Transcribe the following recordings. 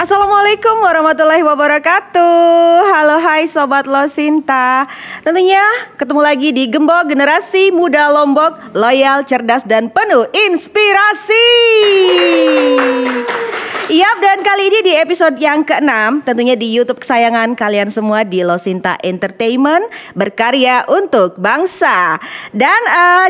Assalamualaikum warahmatullahi wabarakatuh. Halo hai Sobat Losinta. Tentunya ketemu lagi di Gembok Generasi Muda Lombok, loyal, cerdas, dan penuh inspirasi. Yap, dan kali ini di episode yang ke-6, tentunya di YouTube kesayangan kalian semua di Losinta Entertainment, berkarya untuk bangsa. Dan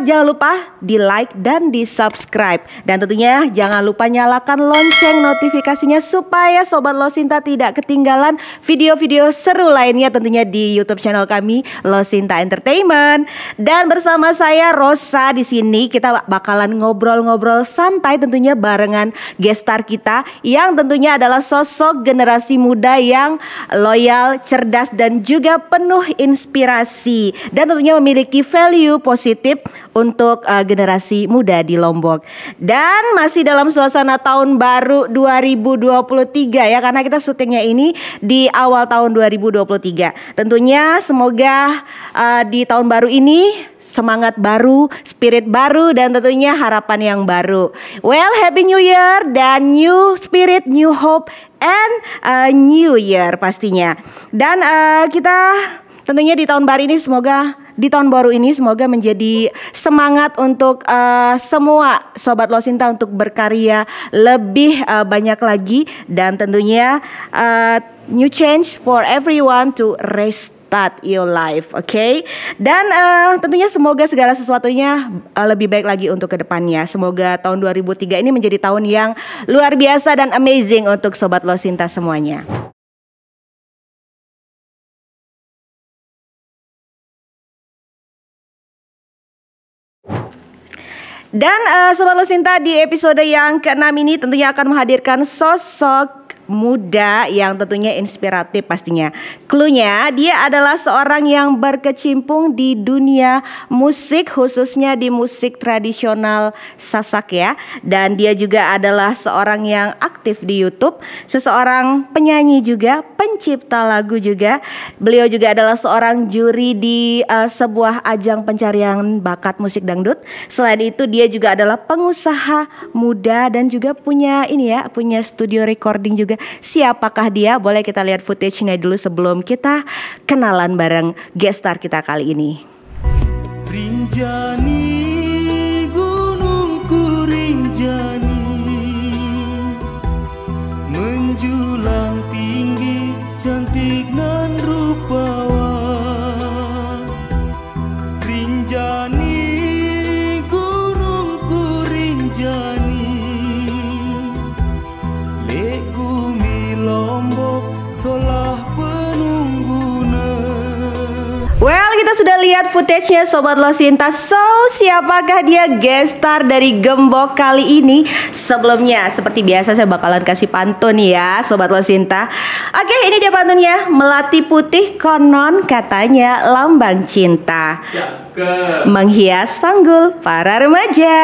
jangan lupa di like dan di subscribe. Dan tentunya jangan lupa nyalakan lonceng notifikasinya supaya Sobat Losinta tidak ketinggalan video-video seru lainnya tentunya di YouTube channel kami Losinta Entertainment. Dan bersama saya Rosa di sini kita bakalan ngobrol-ngobrol santai tentunya barengan guest star kita yang tentunya adalah sosok generasi muda yang loyal, cerdas, dan juga penuh inspirasi, dan tentunya memiliki value positif untuk generasi muda di Lombok. Dan masih dalam suasana tahun baru 2023 ya, karena kita syutingnya ini di awal tahun 2023. Tentunya semoga di tahun baru ini semangat baru, spirit baru, dan tentunya harapan yang baru. Well, Happy New Year dan new spirit, new hope, and new year pastinya. Dan kita tentunya di tahun baru ini semoga menjadi semangat untuk semua Sobat Losinta untuk berkarya lebih banyak lagi, dan tentunya new change for everyone to restart your life, okay? Dan tentunya semoga segala sesuatunya lebih baik lagi untuk kedepannya. Semoga tahun 2003 ini menjadi tahun yang luar biasa dan amazing untuk Sobat Losinta semuanya. Dan Sobat Losinta, di episode yang ke-6 ini tentunya akan menghadirkan sosok muda yang tentunya inspiratif pastinya. Cluenya dia adalah seorang yang berkecimpung di dunia musik, khususnya di musik tradisional Sasak ya. Dan dia juga adalah seorang yang aktif di YouTube, seseorang penyanyi juga, pencipta lagu juga. Beliau juga adalah seorang juri di sebuah ajang pencarian bakat musik dangdut. Selain itu dia juga adalah pengusaha muda dan juga punya studio recording juga. Siapakah dia? Boleh kita lihat footage-nya dulu sebelum kita kenalan bareng guest star kita kali ini. Rinjani gunungku rinjani, menjulang tinggi cantik nan rupawan. Rinjani gunungku rinjani, lek gumi Lombok solah penungguna. Well, kita sudah lihat footage-nya Sobat Losinta. So, siapakah dia guest star dari Gembok kali ini? Sebelumnya, seperti biasa saya bakalan kasih pantun ya Sobat Losinta. Oke, ini dia pantunnya. Melati putih konon katanya lambang cinta, menghias sanggul para remaja.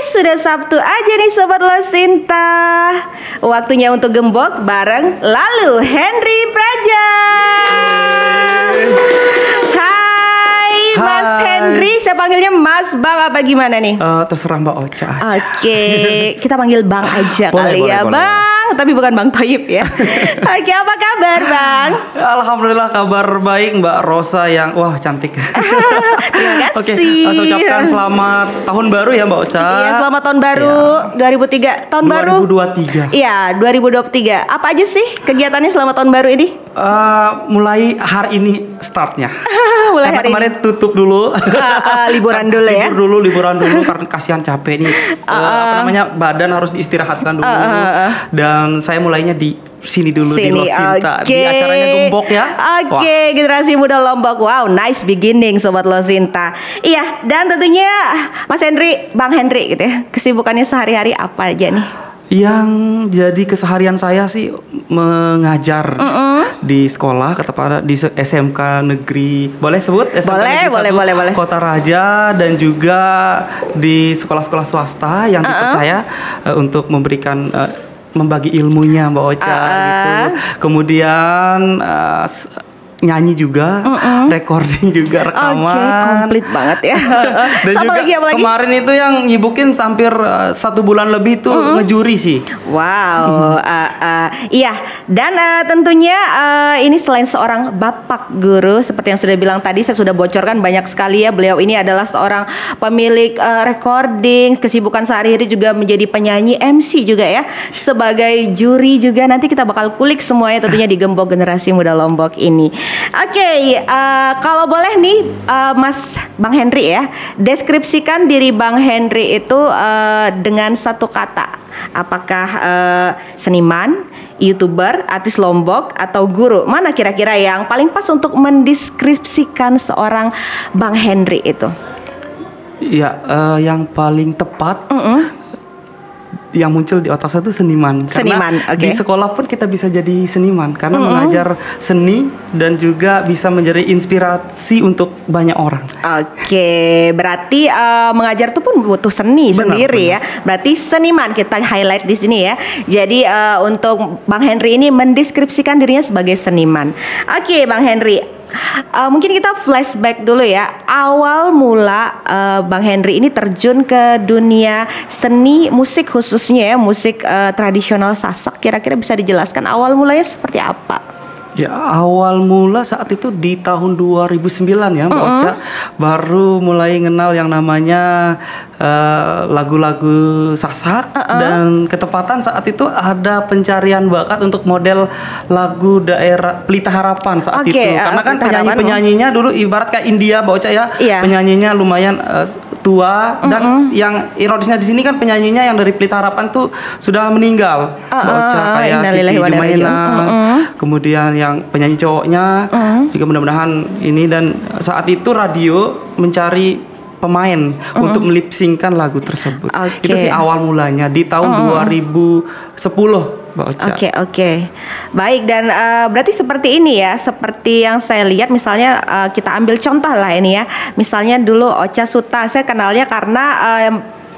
Sudah Sabtu aja nih Sobat Losinta. Waktunya untuk gembok bareng Lalu Henry Praja. Hai Mas Henry, saya panggilnya Mas Bang apa gimana nih? Terserah Mbak Ocha aja. Oke, kita panggil Bang aja kali ya Bang. Tapi bukan Bang Toyib ya. Oke, apa kabar Bang? Alhamdulillah kabar baik Mbak Rosa yang wah cantik. Terima kasih. Oke, saya ucapkan selamat tahun baru ya Mbak Ocha. Iya, selamat tahun baru ya. 2003. Tahun 2023. baru 2023. Iya, 2023. Apa aja sih kegiatannya selama tahun baru ini? Mulai hari ini startnya. Mulai karena hari kemarin ini. tutup dulu. Liburan dulu ya. Liburan dulu karena kasihan capek nih. Badan harus diistirahatkan dulu. Dan saya mulainya di sini dulu di Losinta, di acaranya Gembok ya. Oke, generasi muda Lombok. Wow, nice beginning Sobat Losinta. Iya, dan tentunya Mas Henry, Bang Henry gitu ya. Kesibukannya sehari-hari apa aja nih? Yang jadi keseharian saya sih mengajar di sekolah, di SMK Negeri. Boleh sebut? SMK Boleh. Kota Raja, dan juga di sekolah-sekolah swasta yang dipercaya untuk memberikan membagi ilmunya Mbak Ocha gitu. Kemudian nyanyi juga, recording juga, rekaman. Oke, komplit banget ya. Dan Sama juga lagi? kemarin itu yang nyibukin hampir 1 bulan lebih tuh ngejuri sih. Wow, iya. Dan tentunya ini selain seorang bapak guru, seperti yang sudah bilang tadi, saya sudah bocorkan banyak sekali ya. Beliau ini adalah seorang pemilik recording, kesibukan sehari-hari juga menjadi penyanyi, MC juga ya, sebagai juri juga. Nanti kita bakal kulik semuanya tentunya di Gembok Generasi Muda Lombok ini. Oke, kalau boleh nih Mas Bang Henry ya, deskripsikan diri Bang Henry itu dengan satu kata. Apakah seniman, YouTuber, artis Lombok, atau guru? Mana kira-kira yang paling pas untuk mendeskripsikan seorang Bang Henry itu? Ya, yang paling tepat yang muncul di otak saya itu seniman. Seniman, karena di sekolah pun kita bisa jadi seniman karena mengajar seni dan juga bisa menjadi inspirasi untuk banyak orang. Oke, berarti mengajar itu pun butuh seni sendiri ya. Berarti seniman kita highlight di sini ya. Jadi untuk Bang Henry ini mendeskripsikan dirinya sebagai seniman. Oke, Bang Henry. Mungkin kita flashback dulu ya. Awal mula Bang Henry ini terjun ke dunia seni musik, khususnya ya musik tradisional Sasak. Kira-kira bisa dijelaskan awal mulanya seperti apa? Ya, awal mula saat itu di tahun 2009 ya Mbak Ocha, baru mulai kenal yang namanya lagu-lagu Sasak. Dan ketepatan saat itu ada pencarian bakat untuk model lagu daerah Pelita Harapan saat itu. Karena kan penyanyi-penyanyinya dulu ibarat kayak India Mbak Ocha ya. Penyanyinya lumayan tua dan yang ironisnya di sini kan penyanyinya yang dari Pelita Harapan tuh sudah meninggal. Mbak Ocha, kayak Siti Jumaina, kemudian yang penyanyi cowoknya juga mudah-mudahan ini. Dan saat itu radio mencari pemain untuk melipsingkan lagu tersebut. Itu sih awal mulanya di tahun 2010 Mbak Ocha. Oke. Baik, dan berarti seperti ini ya, seperti yang saya lihat misalnya kita ambil contoh lah ini ya. Misalnya dulu Ocha Suta, saya kenalnya karena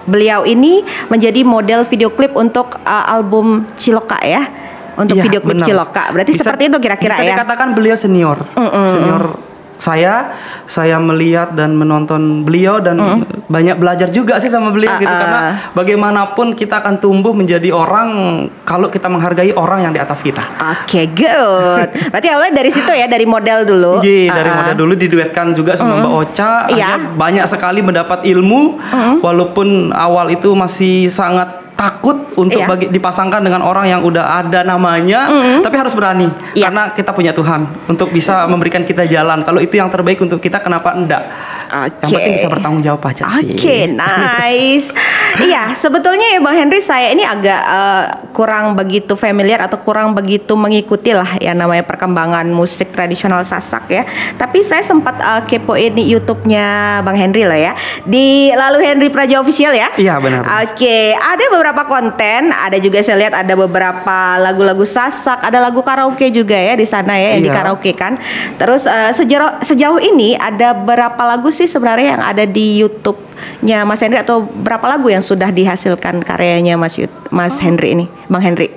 beliau ini menjadi model video klip untuk album Ciloka ya. Untuk video klip Ciloka. Berarti bisa, seperti itu kira-kira ya. Bisa dikatakan beliau senior. Senior saya melihat dan menonton beliau dan banyak belajar juga sih sama beliau gitu, karena bagaimanapun kita akan tumbuh menjadi orang kalau kita menghargai orang yang di atas kita. Oke, good. Berarti awalnya dari situ ya, dari model dulu. Iya, dari model dulu diduetkan juga sama Mbak Ocha. Banyak sekali mendapat ilmu walaupun awal itu masih sangat takut untuk dipasangkan dengan orang yang udah ada namanya, tapi harus berani karena kita punya Tuhan untuk bisa memberikan kita jalan. Kalau itu yang terbaik untuk kita, kenapa enggak? Yang penting bisa bertanggung jawab aja sih. Oke, nice. Iya, sebetulnya ya Bang Henry, saya ini agak kurang begitu familiar atau kurang begitu mengikuti lah ya namanya perkembangan musik tradisional Sasak ya. Tapi saya sempat kepoin di YouTube-nya Bang Henry loh ya, di Lalu Henry Praja Official ya. Iya, benar. Oke, ada beberapa konten, ada juga saya lihat ada beberapa lagu-lagu Sasak, ada lagu karaoke juga ya di sana ya, yang di karaoke kan. Terus sejauh ini ada berapa lagu sih sebenarnya yang ada di YouTube-nya Mas Henry, atau berapa lagu yang sudah dihasilkan karyanya Mas Henry ini, Bang Henry?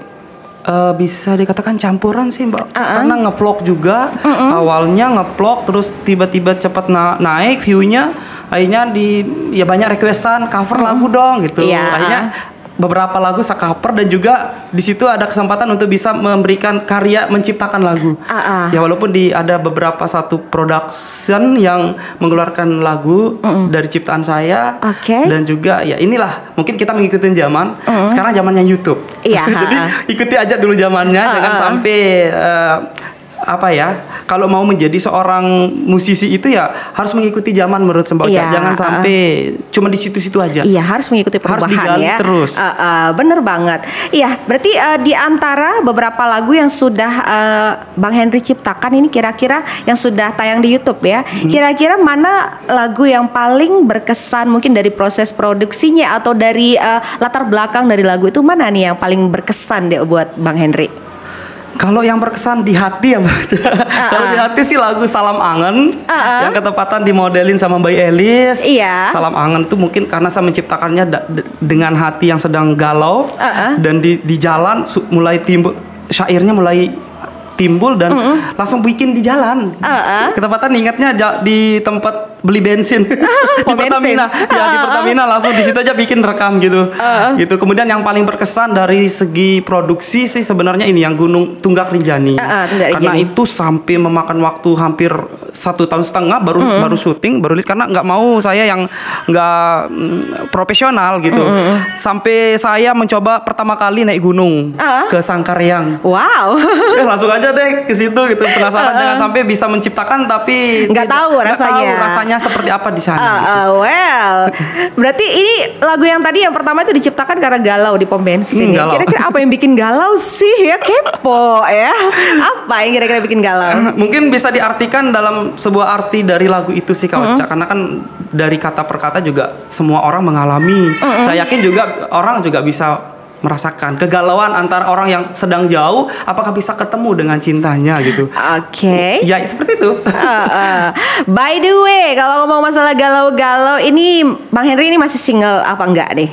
Bisa dikatakan campuran sih Mbak, karena ngevlog juga. Awalnya ngevlog terus tiba-tiba cepat naik view-nya, akhirnya banyak requestan cover lagu dong gitu. Akhirnya beberapa lagu saya cover, dan juga di situ ada kesempatan untuk bisa memberikan karya menciptakan lagu. Ya walaupun ada beberapa satu production yang mengeluarkan lagu dari ciptaan saya, dan juga ya inilah mungkin kita mengikuti zaman. Sekarang zamannya YouTube. Jadi ikuti aja dulu zamannya, jangan sampai kalau mau menjadi seorang musisi itu ya harus mengikuti zaman menurut Mbak Ocha. Jangan sampai cuma di situ-situ aja. Iya, harus mengikuti perubahan, harus digali terus. Bener banget. Iya, berarti di antara beberapa lagu yang sudah Bang Henry ciptakan ini, kira-kira yang sudah tayang di YouTube ya, kira-kira mana lagu yang paling berkesan, mungkin dari proses produksinya atau dari latar belakang dari lagu itu, mana nih yang paling berkesan deh buat Bang Henry? Kalau yang berkesan di hati ya Mbak. Kalau di hati sih lagu Salam Angen, yang ketepatan dimodelin sama Mbak Elis. Salam Angen tuh mungkin karena saya menciptakannya dengan hati yang sedang galau, dan di jalan mulai timbul syairnya, mulai timbul dan langsung bikin di jalan. Ketepatan ingatnya di tempat beli bensin di Pertamina. Ya di Pertamina langsung di situ aja bikin rekam gitu. Gitu. Kemudian yang paling berkesan dari segi produksi sih sebenarnya ini yang Gunung Tunggak Rinjani. Karena itu sampai memakan waktu hampir 1,5 tahun baru syuting, baru lihat karena nggak mau saya yang nggak profesional gitu. Sampai saya mencoba pertama kali naik gunung ke Sangkaryang. Wow. Langsung aja deh ke situ gitu, penasaran jangan sampai bisa menciptakan tapi nggak tahu rasanya seperti apa di sana. Gitu. Well, berarti ini lagu yang tadi yang pertama itu diciptakan karena galau di pom bensin. Kira-kira apa yang bikin galau sih ya, kepo ya? Apa yang kira-kira bikin galau? Mungkin bisa diartikan dalam sebuah arti dari lagu itu sih Kak Ocha, karena kan dari kata per kata juga semua orang mengalami. Saya yakin juga orang juga bisa merasakan kegalauan antara orang yang sedang jauh, apakah bisa ketemu dengan cintanya gitu. Oke. Ya seperti itu. By the way, kalau ngomong masalah galau-galau ini, Bang Henry ini masih single apa enggak nih?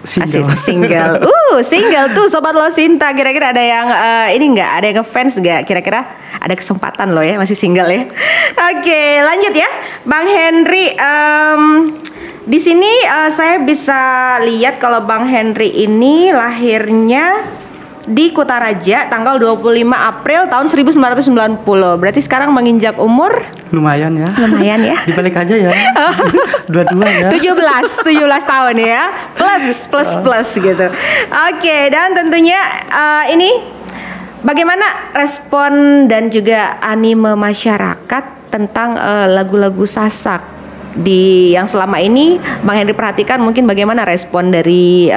Single. Single tuh Sobat Losinta. Kira-kira ada yang ini enggak? Ada yang ngefans enggak? Kira-kira ada kesempatan loh ya, masih single ya. Oke, lanjut ya. Bang Henry, di sini saya bisa lihat kalau Bang Henry ini lahirnya di Kutaraja tanggal 25 April tahun 1990. Berarti sekarang menginjak umur lumayan ya. Dibalik aja ya. Dua-dua ya. 17 tahun ya. Plus gitu. Oke, dan tentunya ini bagaimana respon dan juga anime masyarakat tentang lagu-lagu Sasak yang selama ini Bang Henry perhatikan, mungkin bagaimana respon dari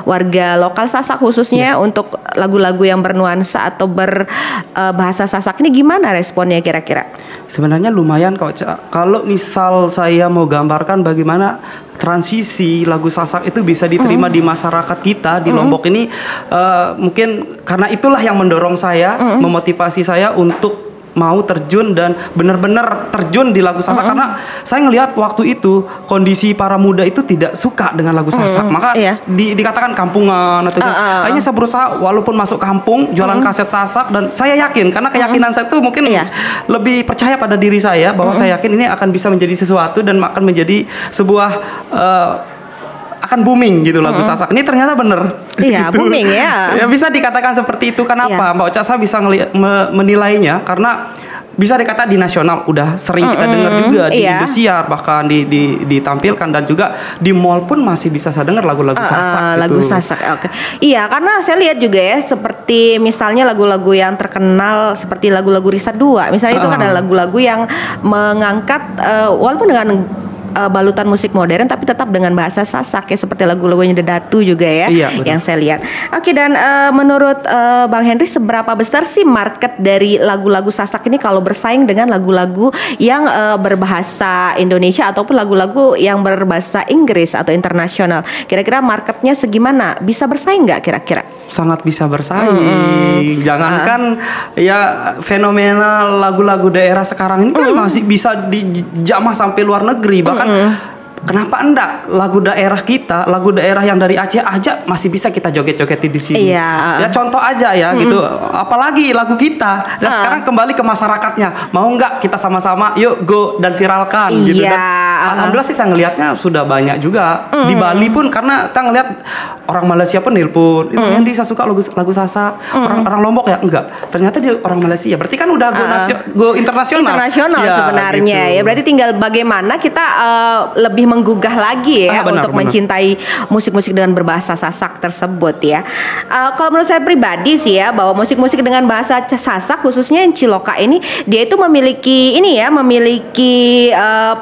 warga lokal Sasak khususnya untuk lagu-lagu yang bernuansa atau berbahasa Sasak ini, gimana responnya kira-kira? Sebenarnya lumayan kok. Kalau misal saya mau gambarkan bagaimana transisi lagu Sasak itu bisa diterima di masyarakat kita di Lombok ini, mungkin karena itulah yang mendorong saya, memotivasi saya untuk mau terjun dan benar-benar terjun di lagu Sasak, karena saya ngelihat waktu itu kondisi para muda itu tidak suka dengan lagu Sasak, maka dikatakan kampungan atau akhirnya saya berusaha walaupun masuk kampung jualan kaset Sasak, dan saya yakin karena keyakinan saya itu mungkin lebih percaya pada diri saya bahwa saya yakin ini akan bisa menjadi sesuatu dan akan menjadi sebuah akan booming gitu lagu Sasak. Ini ternyata bener. Iya, gitu. Booming ya. Ya bisa dikatakan seperti itu. Kenapa? Mbak Ocha, saya bisa menilainya karena bisa dikata di nasional udah sering kita dengar juga di Indosiar, bahkan ditampilkan, dan juga di mall pun masih bisa saya dengar lagu-lagu Sasak. Lagu Sasak, oke. Iya, karena saya lihat juga ya, seperti misalnya lagu-lagu yang terkenal seperti lagu-lagu Risa 2. Misalnya itu kan ada lagu-lagu yang mengangkat walaupun dengan balutan musik modern tapi tetap dengan bahasa Sasak ya, seperti lagu-lagunya Dedatu juga ya, yang saya lihat. Oke, dan menurut Bang Henry, seberapa besar sih market dari lagu-lagu Sasak ini kalau bersaing dengan lagu-lagu yang berbahasa Indonesia ataupun lagu-lagu yang berbahasa Inggris atau internasional? Kira-kira marketnya segimana? Bisa bersaing nggak kira-kira? Sangat bisa bersaing. Jangankan ya fenomena lagu-lagu daerah sekarang ini kan masih bisa dijamah sampai luar negeri, bahkan kenapa enggak lagu daerah kita, lagu daerah yang dari Aceh aja masih bisa kita joget-jogetin di sini. Ya contoh aja ya gitu. Apalagi lagu kita. Dan sekarang kembali ke masyarakatnya. Mau enggak kita sama-sama yuk go dan viralkan gitu. Dan alhamdulillah sih saya ngelihatnya sudah banyak juga. Di Bali pun karena kita ngelihat orang Malaysia pun nelpon, Henry saya suka lagu Sasak. Orang Lombok ya enggak. Ternyata dia orang Malaysia. Berarti kan udah go internasional. Sebenarnya gitu. Ya berarti tinggal bagaimana kita lebih menggugah lagi ya untuk mencintai musik-musik dengan berbahasa Sasak tersebut ya. Kalau menurut saya pribadi sih ya, bahwa musik-musik dengan bahasa Sasak khususnya yang Ciloka ini, dia itu memiliki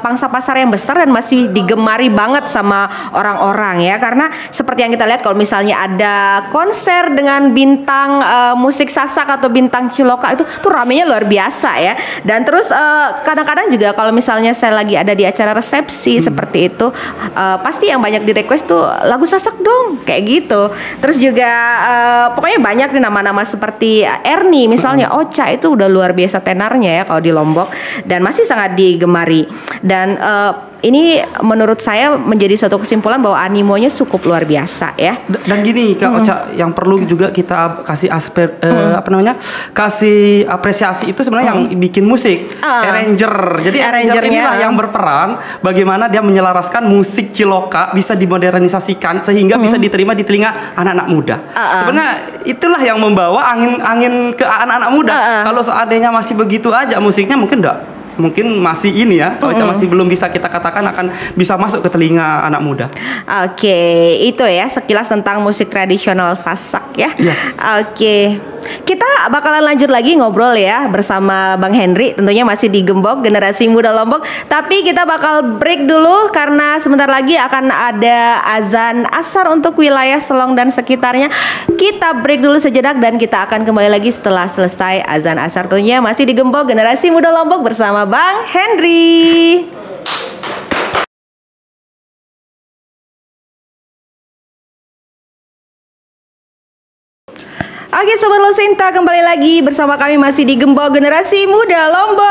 pangsa pasar yang besar dan masih digemari banget sama orang-orang ya, karena seperti yang kita lihat kalau misalnya ada konser dengan bintang musik Sasak atau bintang Ciloka itu tuh ramenya luar biasa ya. Dan terus kadang-kadang juga kalau misalnya saya lagi ada di acara resepsi seperti itu, pasti yang banyak di request tuh lagu Sasak dong, kayak gitu. Terus juga pokoknya banyak nih nama-nama seperti Erni misalnya, Ocha itu udah luar biasa tenarnya ya kalau di Lombok dan masih sangat digemari. Dan ini menurut saya menjadi suatu kesimpulan bahwa animonya cukup luar biasa ya. Dan gini Kak Ocha, yang perlu juga kita kasih kasih apresiasi itu sebenarnya yang bikin musik, arranger. Jadi arranger inilah yang berperan bagaimana dia menyelaraskan musik Ciloka bisa dimodernisasikan sehingga bisa diterima di telinga anak-anak muda. Sebenarnya itulah yang membawa angin ke anak-anak muda. Kalau seandainya masih begitu aja musiknya mungkin masih ini ya, kalau masih belum bisa kita katakan akan bisa masuk ke telinga anak muda. Oke, itu ya sekilas tentang musik tradisional Sasak ya. Oke, kita bakalan lanjut lagi ngobrol ya bersama Bang Henry, tentunya masih di Gembok Generasi Muda Lombok. Tapi kita bakal break dulu karena sebentar lagi akan ada azan asar untuk wilayah Selong dan sekitarnya. Kita break dulu sejenak dan kita akan kembali lagi setelah selesai azan asar. Tentunya masih di Gembok Generasi Muda Lombok bersama Bang Henry. Oke Sobat Losinta, kembali lagi bersama kami masih di Gembok Generasi Muda Lombok.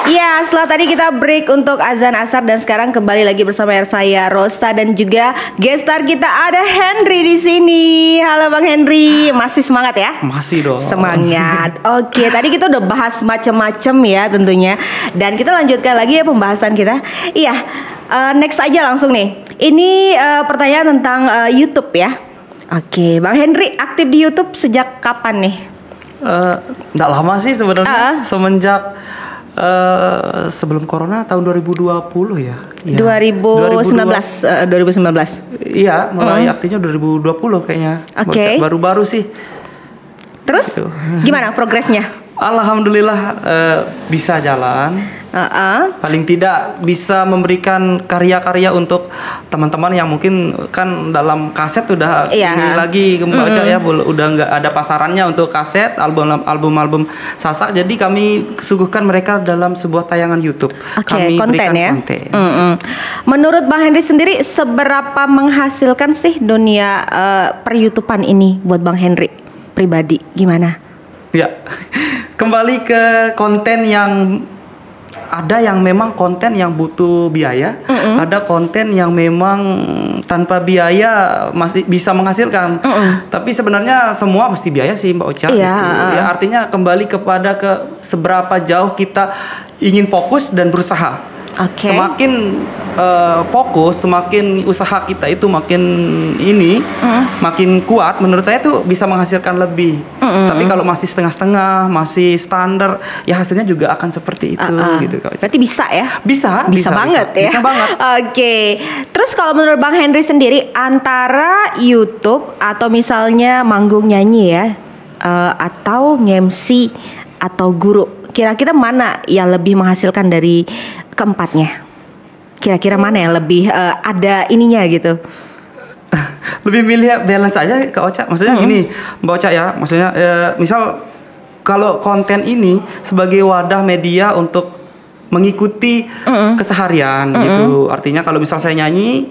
Ya, setelah tadi kita break untuk azan asar dan sekarang kembali lagi bersama saya Rosa dan juga gestar kita ada Henry di sini. Halo Bang Henry, masih semangat ya? Masih dong. Semangat. Oke, tadi kita udah bahas macam-macam ya tentunya. Dan kita lanjutkan lagi ya pembahasan kita. Iya, next aja langsung nih. Ini pertanyaan tentang YouTube ya. Oke, Bang Henry aktif di YouTube sejak kapan nih? Nggak lama sih sebenarnya, semenjak sebelum Corona tahun 2020 ya. 2019. Iya, mulai aktifnya 2020 kayaknya. Oke. Baru-baru sih. Terus gimana progresnya? Alhamdulillah bisa jalan. Paling tidak bisa memberikan karya-karya untuk teman-teman yang mungkin kan dalam kaset udah ini lagi kembali ya, udah nggak ada pasarannya untuk kaset, album Sasak. Jadi kami suguhkan mereka dalam sebuah tayangan YouTube. Kami konten ya. Konten. Menurut Bang Henry sendiri seberapa menghasilkan sih dunia per-YouTubean ini buat Bang Henry pribadi? Gimana? Ya, kembali ke konten yang ada yang memang konten yang butuh biaya, ada konten yang memang tanpa biaya masih bisa menghasilkan. Tapi sebenarnya semua mesti biaya sih Mbak Ocha. Iya. Gitu. Ya, artinya kembali kepada seberapa jauh kita ingin fokus dan berusaha. Semakin fokus, semakin usaha kita itu makin makin kuat. Menurut saya tuh bisa menghasilkan lebih. Tapi kalau masih setengah-setengah, masih standar, ya hasilnya juga akan seperti itu gitu. Berarti bisa ya? Bisa banget ya. Bisa banget. Oke. Terus kalau menurut Bang Henry sendiri antara YouTube atau misalnya manggung nyanyi ya, atau nge-MC atau guru, kira-kira mana yang lebih menghasilkan dari keempatnya? Kira-kira mana yang lebih ada ininya gitu? Lebih milih balance aja Kak Ocha. Maksudnya gini Mbak Ocha ya, maksudnya misal kalau konten ini sebagai wadah media untuk mengikuti keseharian gitu. Artinya kalau misal saya nyanyi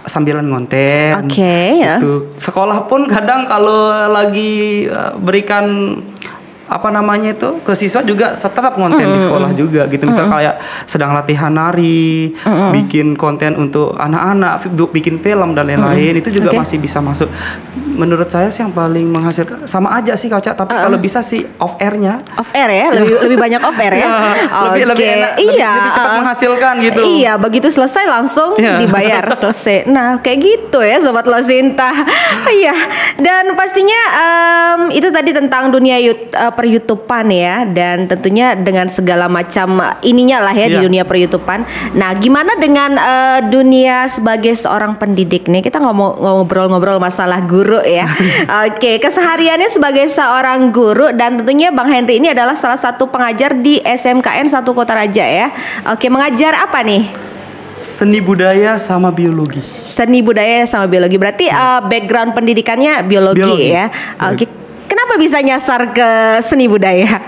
sambilan ngonten. Gitu. Sekolah pun kadang kalau lagi berikan ke siswa juga tetap konten di sekolah juga gitu. Misal kayak sedang latihan nari, bikin konten untuk anak-anak, bikin film dan lain-lain, itu juga masih bisa masuk. Menurut saya sih yang paling menghasilkan sama aja sih Kak Ocha, tapi kalau bisa sih off air-nya. Off air ya, lebih banyak off air ya. Lebih enak, lebih cepat menghasilkan gitu. Iya, begitu selesai langsung dibayar selesai. Nah, kayak gitu ya Sobat Losinta. Iya, dan pastinya itu tadi tentang dunia per-YouTubean ya, dan tentunya dengan segala macam ininya lah ya di dunia per-YouTubean. Nah, gimana dengan dunia sebagai seorang pendidik nih? Kita ngobrol-ngobrol masalah guru ya. Oke, kesehariannya sebagai seorang guru dan tentunya Bang Henry ini adalah salah satu pengajar di SMKN 1 Kota Raja ya. Oke, mengajar apa nih? Seni budaya sama biologi. Seni budaya sama biologi. Berarti background pendidikannya biologi ya. Oke. Kenapa bisa nyasar ke seni budaya?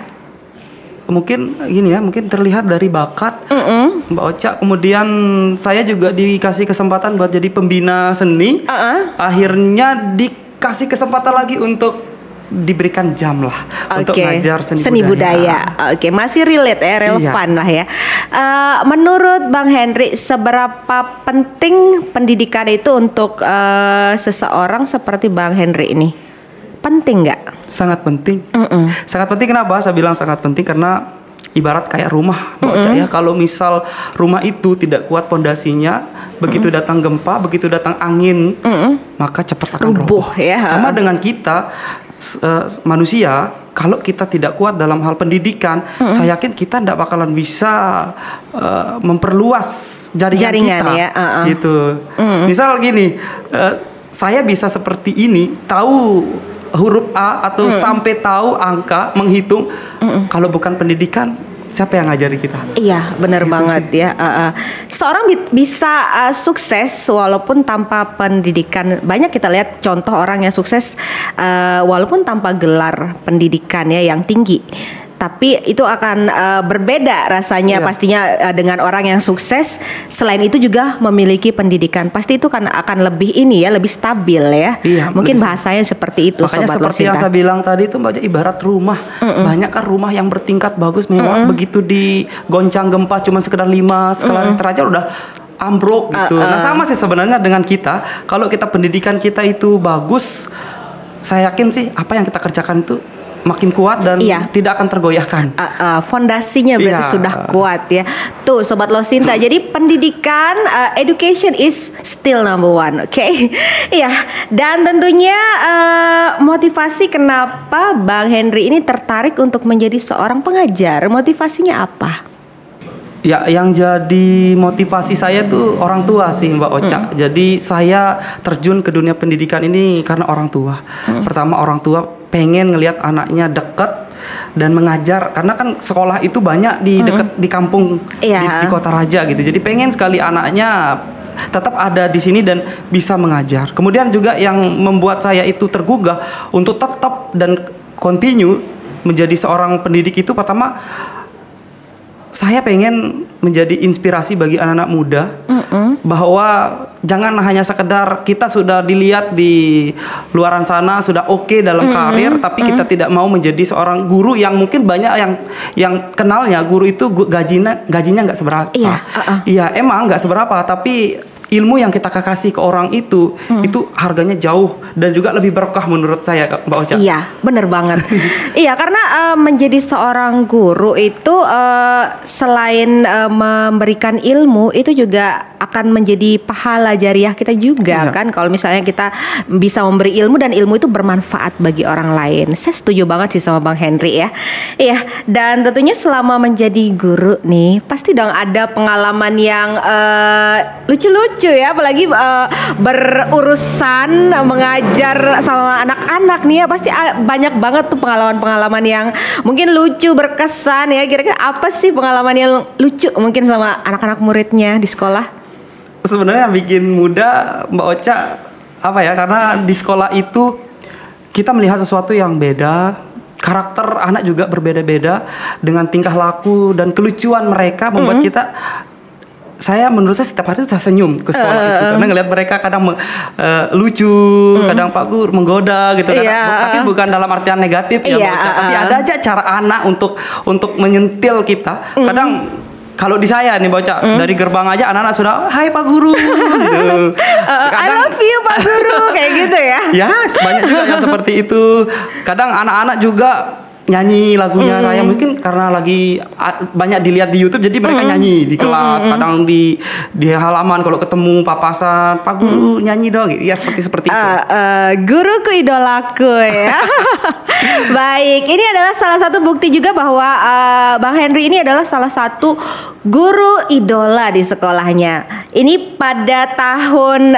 Mungkin gini ya, mungkin terlihat dari bakat Mbak Ocha. Kemudian saya juga dikasih kesempatan buat jadi pembina seni. Akhirnya dikasih kesempatan lagi untuk diberikan jam lah untuk ngajar seni budaya. Oke, masih relate ya, relevan lah ya. Menurut Bang Henry, seberapa penting pendidikan itu untuk seseorang seperti Bang Henry ini? Penting nggak? Sangat penting. Sangat penting. Kenapa? Saya bilang sangat penting karena ibarat kayak rumah, ya. Kalau misal rumah itu tidak kuat pondasinya, begitu datang gempa, begitu datang angin, maka cepat akan roboh. Ya. Sama dengan kita manusia, kalau kita tidak kuat dalam hal pendidikan, saya yakin kita tidak bakalan bisa memperluas jaringan kita, ya. Gitu. Misal gini, saya bisa seperti ini, tahu huruf A atau sampai tahu angka, menghitung. Kalau bukan pendidikan, siapa yang ngajari kita? Iya, benar gitu banget sih. Ya. Seorang bisa sukses walaupun tanpa pendidikan. Banyak kita lihat contoh orang yang sukses walaupun tanpa gelar pendidikan ya yang tinggi. Tapi itu akan berbeda rasanya pastinya dengan orang yang sukses. Selain itu juga memiliki pendidikan, pasti itu kan akan lebih lebih stabil ya. Mungkin bahasanya seperti itu. Makanya Sobat seperti Losinta yang saya bilang tadi itu Mbak, ibarat rumah. Banyak kan rumah yang bertingkat bagus mewah, begitu digoncang gempa cuma sekedar 5 skala Richter aja udah ambruk gitu. Nah sama sih sebenarnya dengan kita. Kalau kita pendidikan kita itu bagus, saya yakin sih apa yang kita kerjakan itu makin kuat dan tidak akan tergoyahkan. Fondasinya berarti sudah kuat ya. Tuh Sobat Losinta, jadi pendidikan, education is still number one, oke? Iya. Dan tentunya motivasi kenapa Bang Henry ini tertarik untuk menjadi seorang pengajar, motivasinya apa? Ya, yang jadi motivasi saya tuh orang tua sih Mbak Ocha. Jadi saya terjun ke dunia pendidikan ini karena orang tua. Pertama, orang tua pengen ngelihat anaknya deket dan mengajar, karena kan sekolah itu banyak di dekat di kampung, di Kota Raja gitu. Jadi pengen sekali anaknya tetap ada di sini dan bisa mengajar. Kemudian juga yang membuat saya itu tergugah untuk tetap dan continue menjadi seorang pendidik itu, pertama saya pengen menjadi inspirasi bagi anak-anak muda, bahwa jangan hanya sekedar kita sudah dilihat di luaran sana sudah oke dalam karir, tapi kita tidak mau menjadi seorang guru yang mungkin banyak yang kenalnya guru itu gajinya nggak seberapa. Iya, emang nggak seberapa, tapi ilmu yang kita kasih ke orang itu harganya jauh dan juga lebih berkah menurut saya, Mbak Ocha. Iya, bener banget. Iya, karena menjadi seorang guru itu selain memberikan ilmu, itu juga akan menjadi pahala jariah kita juga kan. Kalau misalnya kita bisa memberi ilmu dan ilmu itu bermanfaat bagi orang lain. Saya setuju banget sih sama Bang Henry ya. Iya, dan tentunya selama menjadi guru nih, pasti dong ada pengalaman yang lucu-lucu ya, apalagi berurusan mengajar sama anak-anak nih ya, pasti banyak banget tuh pengalaman-pengalaman yang mungkin lucu, berkesan ya. Kira-kira apa sih pengalaman yang lucu mungkin sama anak-anak muridnya di sekolah? Sebenarnya yang bikin muda Mbak Ocha apa ya, karena di sekolah itu kita melihat sesuatu yang beda. Karakter anak juga berbeda-beda, dengan tingkah laku dan kelucuan mereka membuat kita, menurut saya setiap hari itu tersenyum ke sekolah itu, karena ngelihat mereka kadang lucu, kadang Pak Guru menggoda gitu, tapi bukan dalam artian negatif ya, tapi ada aja cara anak untuk menyentil kita. Kadang kalau di saya nih Bocah, dari gerbang aja anak-anak sudah Hai Pak Guru gitu. I love you Pak Guru kayak gitu ya. Ya, banyak juga yang seperti itu. Kadang anak-anak juga nyanyi lagunya saya, mungkin karena lagi banyak dilihat di YouTube jadi mereka nyanyi di kelas, kadang di halaman kalau ketemu papasan, Pak Guru nyanyi dong, ya seperti itu. Guruku idolaku ya. Baik, ini adalah salah satu bukti juga bahwa Bang Henry ini adalah salah satu guru idola di sekolahnya. Ini pada tahun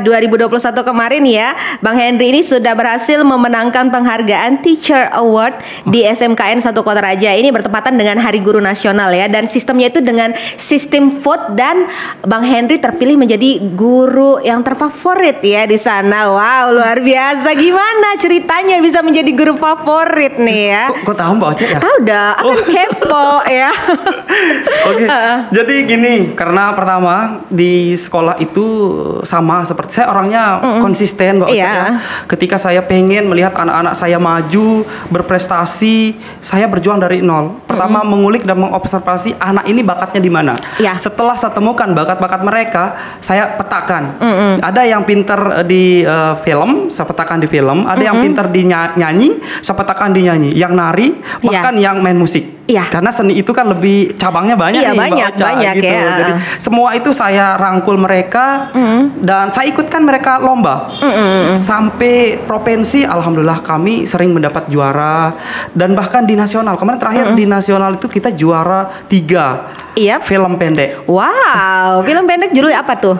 2021 kemarin ya, Bang Henry ini sudah berhasil memenangkan penghargaan Teacher Award di SMKN 1 Kota Raja. Ini bertepatan dengan Hari Guru Nasional ya, dan sistemnya itu dengan sistem vote, dan Bang Henry terpilih menjadi guru yang terfavorit ya di sana. Wow, luar biasa. Gimana ceritanya bisa menjadi guru favorit nih ya? Kok tahu Mbak Oce ya? Tahu dah, akan kepo ya. Oke. Jadi gini, karena pertama di sekolah itu sama seperti saya orangnya konsisten Mbak Oce ya. Ketika saya pengen melihat anak-anak saya maju, berprestasi, saya berjuang dari nol. Pertama mengulik dan mengobservasi anak ini bakatnya di mana. Setelah saya temukan bakat-bakat mereka, saya petakan. Ada yang pintar di film, saya petakan di film. Ada yang pintar di nyanyi, saya petakan di nyanyi. Yang nari, bahkan yang main musik. Karena seni itu kan lebih cabangnya banyak nih Mbak Ocha, gitu. Ya. Jadi semua itu saya rangkul mereka dan saya ikutkan mereka lomba sampai provinsi. Alhamdulillah kami sering mendapat juara, dan bahkan di nasional. Kemarin terakhir di nasional itu kita juara 3 film pendek. Wow, film pendek judulnya apa tuh?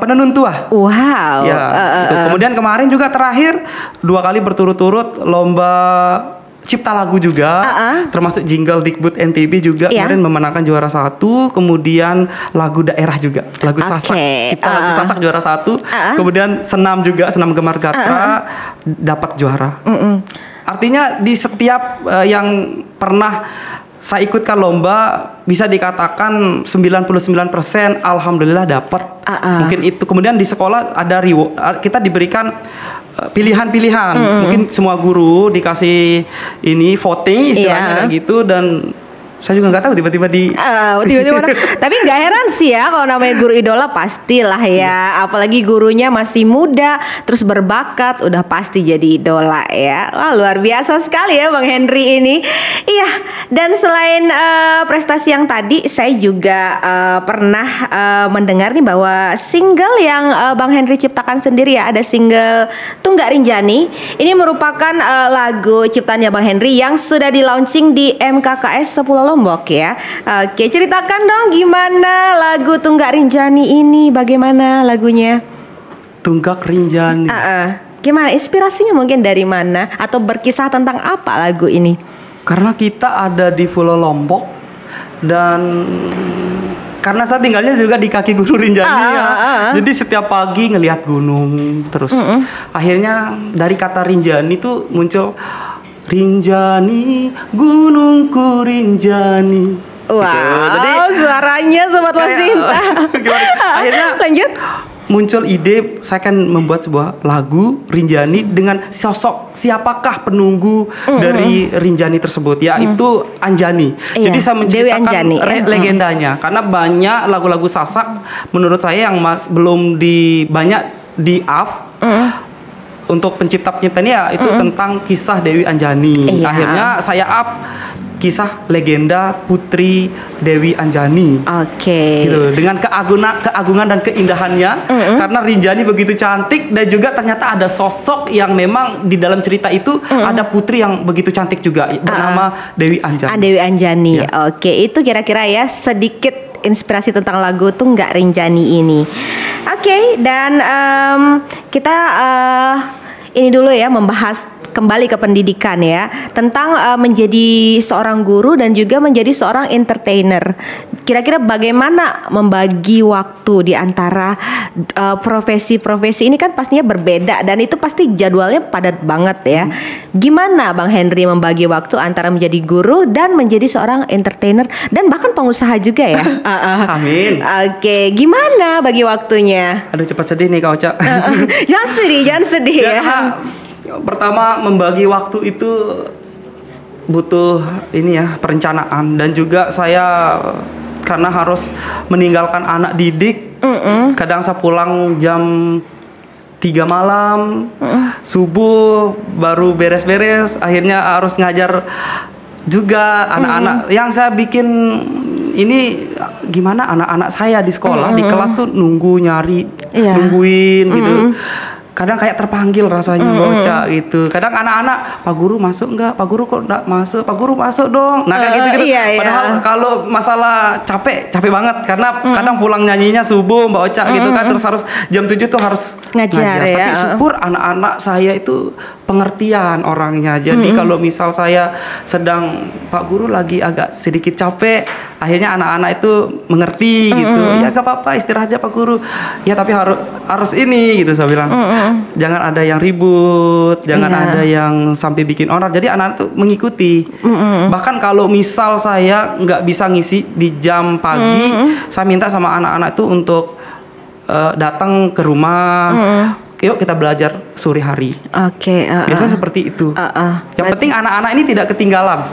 Penenun Tua. Wow. Ya, gitu. Kemudian kemarin juga terakhir 2 kali berturut-turut lomba cipta lagu juga, termasuk jingle Dikbud NTB juga kemarin memenangkan juara 1. Kemudian lagu daerah juga, lagu Sasak, cipta lagu Sasak juara 1. Kemudian senam juga, senam Gemar Gatra dapat juara. Artinya di setiap yang pernah saya ikutkan lomba, bisa dikatakan 99% alhamdulillah dapat. Mungkin itu. Kemudian di sekolah ada reward, kita diberikan pilihan-pilihan. Mungkin semua guru dikasih ini voting istilahnya kayak gitu, dan saya juga nggak tahu tiba-tiba tapi nggak heran sih ya kalau namanya guru idola, pastilah ya. Apalagi gurunya masih muda terus berbakat, udah pasti jadi idola ya. Wah, luar biasa sekali ya Bang Henry ini. Iya, dan selain prestasi yang tadi, saya juga pernah mendengar nih bahwa single yang Bang Henry ciptakan sendiri ya, ada single Tunggak Rinjani. Ini merupakan lagu ciptaannya Bang Henry yang sudah di launching di MKKS 10 Lombok ya. Oke, ceritakan dong gimana lagu Tunggak Rinjani ini, bagaimana lagunya? Tunggak Rinjani. Gimana inspirasinya, mungkin dari mana atau berkisah tentang apa lagu ini? Karena kita ada di Pulau Lombok, dan karena saya tinggalnya juga di kaki Gunung Rinjani ya. Jadi setiap pagi ngelihat gunung terus. Akhirnya dari kata Rinjani itu muncul Rinjani, gunungku Rinjani. Wow, gitu. Jadi suaranya Sobat Losinta. Akhirnya lanjut, muncul ide saya kan membuat sebuah lagu Rinjani dengan sosok siapakah penunggu dari Rinjani tersebut, yaitu Anjani. Jadi saya menciptakan legendanya, karena banyak lagu-lagu Sasak menurut saya yang belum banyak di untuk pencipta-pencipta ini ya, itu tentang kisah Dewi Anjani. Akhirnya saya kisah legenda Putri Dewi Anjani. Gitu, dengan keagungan dan keindahannya. Karena Rinjani begitu cantik, dan juga ternyata ada sosok yang memang di dalam cerita itu ada putri yang begitu cantik juga, bernama Dewi Anjani. Dewi Anjani. Oke, itu kira-kira ya sedikit inspirasi tentang lagu Tunggak Rinjani ini. Oke, dan kita ini dulu ya, membahas kembali ke pendidikan ya, tentang menjadi seorang guru dan juga menjadi seorang entertainer. Kira-kira bagaimana membagi waktu di antara profesi-profesi ini, kan pastinya berbeda dan itu pasti jadwalnya padat banget ya. Gimana Bang Henry membagi waktu antara menjadi guru dan menjadi seorang entertainer dan bahkan pengusaha juga ya? Amin. Oke, gimana bagi waktunya? Aduh, cepat sedih nih Kak Ocha. Jangan sedih ya. Pertama, membagi waktu itu butuh ini ya, perencanaan, dan juga saya karena harus meninggalkan anak didik. Kadang saya pulang jam 3 malam, subuh baru beres-beres, akhirnya harus ngajar juga anak-anak. Yang saya bikin ini gimana anak-anak saya di sekolah, di kelas tuh nungguin gitu. kadang kayak terpanggil rasanya bocah gitu. Kadang anak-anak, Pak Guru masuk nggak? Pak Guru kok nggak masuk? Pak Guru masuk dong. Nah kayak gitu-gitu. Iya, Padahal kalau masalah capek banget karena kadang pulang nyanyinya subuh Mbak Ocha gitu kan, terus harus jam 7 tuh harus ngajar. Ya. Tapi syukur anak-anak saya itu pengertian orangnya. Jadi kalau misal saya sedang, Pak Guru lagi agak sedikit capek, akhirnya anak-anak itu mengerti gitu. Ya gak apa-apa, istirahat aja Pak Guru. Ya tapi harus ini gitu saya bilang. Jangan ada yang ribut, jangan ada yang sampai bikin onar. Jadi anak-anak tuh mengikuti. Bahkan kalau misal saya nggak bisa ngisi di jam pagi, saya minta sama anak-anak tuh untuk datang ke rumah. Yuk kita belajar sore hari. Oke. Biasanya seperti itu. Yang penting anak-anak ini tidak ketinggalan.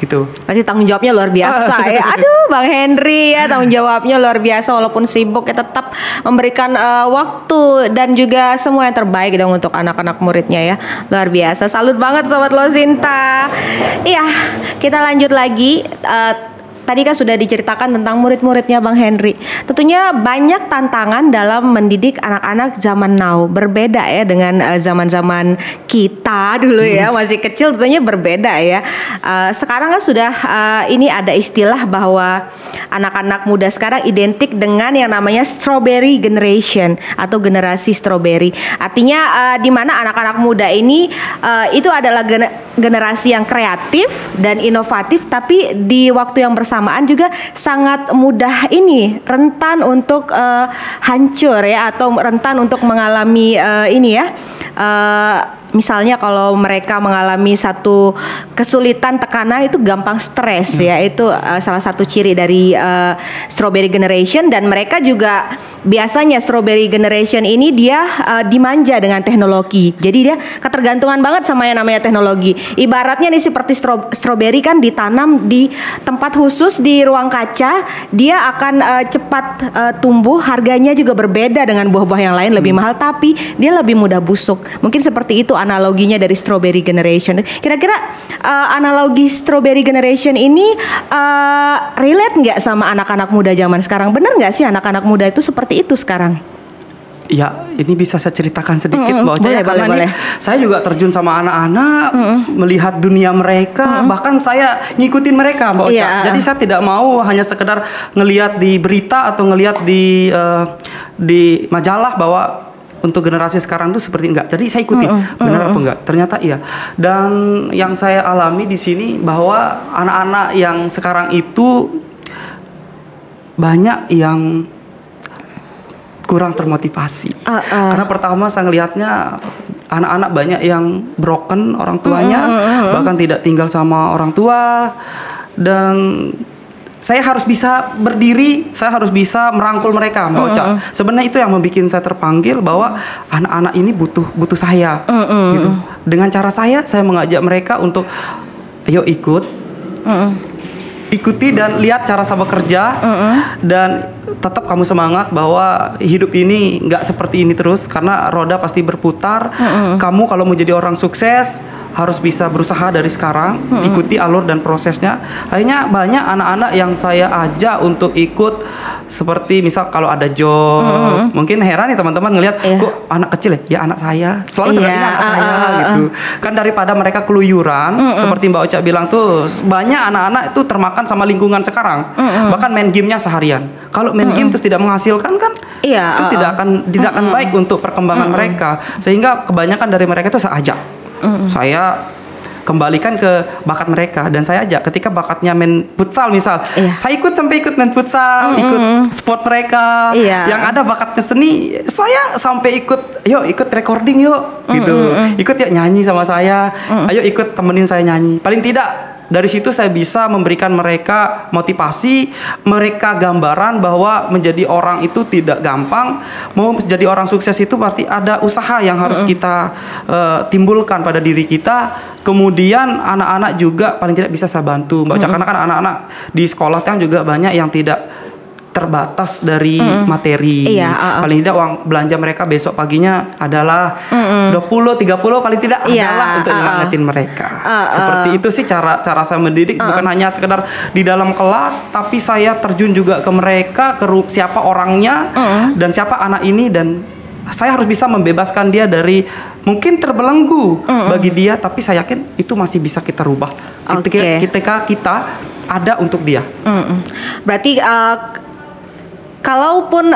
Gitu. Berarti tanggung jawabnya luar biasa ya. Aduh, Bang Henry ya, tanggung jawabnya luar biasa walaupun sibuk ya tetap memberikan waktu dan juga semua yang terbaik dong untuk anak-anak muridnya ya. Luar biasa. Salut banget Sobat Losinta. Iya, kita lanjut lagi. Tadi kan sudah diceritakan tentang murid-muridnya Bang Henry. Tentunya banyak tantangan dalam mendidik anak-anak zaman now. Berbeda ya dengan zaman-zaman kita dulu ya, masih kecil tentunya berbeda ya. Sekarang kan sudah ini ada istilah bahwa anak-anak muda sekarang identik dengan yang namanya strawberry generation atau generasi strawberry. Artinya di mana anak-anak muda ini itu adalah generasi yang kreatif dan inovatif, tapi di waktu yang bersamaan juga sangat mudah ini rentan untuk hancur ya, atau rentan untuk mengalami ini ya. Misalnya kalau mereka mengalami satu kesulitan, tekanan, itu gampang stres ya. Itu salah satu ciri dari strawberry generation. Dan mereka juga biasanya strawberry generation ini dia dimanja dengan teknologi. Jadi dia ketergantungan banget sama yang namanya teknologi. Ibaratnya nih seperti strawberry kan ditanam di tempat khusus di ruang kaca, dia akan cepat tumbuh. Harganya juga berbeda dengan buah-buah yang lain, lebih mahal, tapi dia lebih mudah busuk. Mungkin seperti itu analoginya dari strawberry generation. Kira-kira analogi strawberry generation ini relate nggak sama anak-anak muda zaman sekarang? Bener nggak sih anak-anak muda itu seperti itu sekarang? Ya, ini bisa saya ceritakan sedikit Mbak Ocha, karena boleh. Saya juga terjun sama anak-anak, melihat dunia mereka, bahkan saya ngikutin mereka Mbak Ocha. Jadi saya tidak mau hanya sekedar ngelihat di berita atau ngelihat di majalah bahwa untuk generasi sekarang tuh seperti enggak. Jadi saya ikuti benar apa enggak. Ternyata iya. Dan yang saya alami di sini bahwa anak-anak yang sekarang itu banyak yang kurang termotivasi. Karena pertama saya ngelihatnya anak-anak banyak yang broken orang tuanya, bahkan tidak tinggal sama orang tua. Dan saya harus bisa berdiri, saya harus bisa merangkul mereka, Mbak Ocha. Sebenarnya itu yang membuat saya terpanggil bahwa anak-anak ini butuh saya, gitu. Dengan cara saya mengajak mereka untuk, ayo ikuti dan lihat cara saya bekerja, dan tetap kamu semangat bahwa hidup ini nggak seperti ini terus, karena roda pasti berputar. Kamu kalau mau jadi orang sukses harus bisa berusaha dari sekarang, ikuti alur dan prosesnya. Akhirnya banyak anak-anak yang saya ajak untuk ikut, seperti misal kalau ada job, mungkin heran nih teman-teman ngelihat, kok anak kecil ya anak saya, selalu sebenarnya anak saya gitu. Kan daripada mereka keluyuran, seperti Mbak Ocha bilang tuh, banyak anak-anak itu termakan sama lingkungan sekarang. Bahkan main gamenya seharian. Kalau main game terus tidak menghasilkan kan, itu tidak akan baik untuk perkembangan mereka. Sehingga kebanyakan dari mereka itu saya ajak. Saya kembalikan ke bakat mereka, dan saya ajak ketika bakatnya main futsal misal, saya ikut main futsal, ikut sport mereka. Yang ada bakatnya seni, saya sampai ikut recording yuk, gitu. Ikut yuk nyanyi sama saya, ayo ikut temenin saya nyanyi. Paling tidak dari situ saya bisa memberikan mereka motivasi, mereka gambaran bahwa menjadi orang itu tidak gampang. Mau menjadi orang sukses itu berarti ada usaha yang harus kita timbulkan pada diri kita. Kemudian anak-anak juga paling tidak bisa saya bantu, Mbak Ocha, karena kan anak-anak di sekolah kan juga banyak yang tidak terbatas dari materi. Paling tidak uang belanja mereka besok paginya adalah 20-30 paling tidak adalah untuk nyemangatin mereka. Seperti itu sih cara saya mendidik, bukan hanya sekedar di dalam kelas, tapi saya terjun juga ke mereka, ke siapa orangnya dan siapa anak ini, dan saya harus bisa membebaskan dia dari mungkin terbelenggu bagi dia, tapi saya yakin itu masih bisa kita rubah ketika kita ada untuk dia. Berarti kalaupun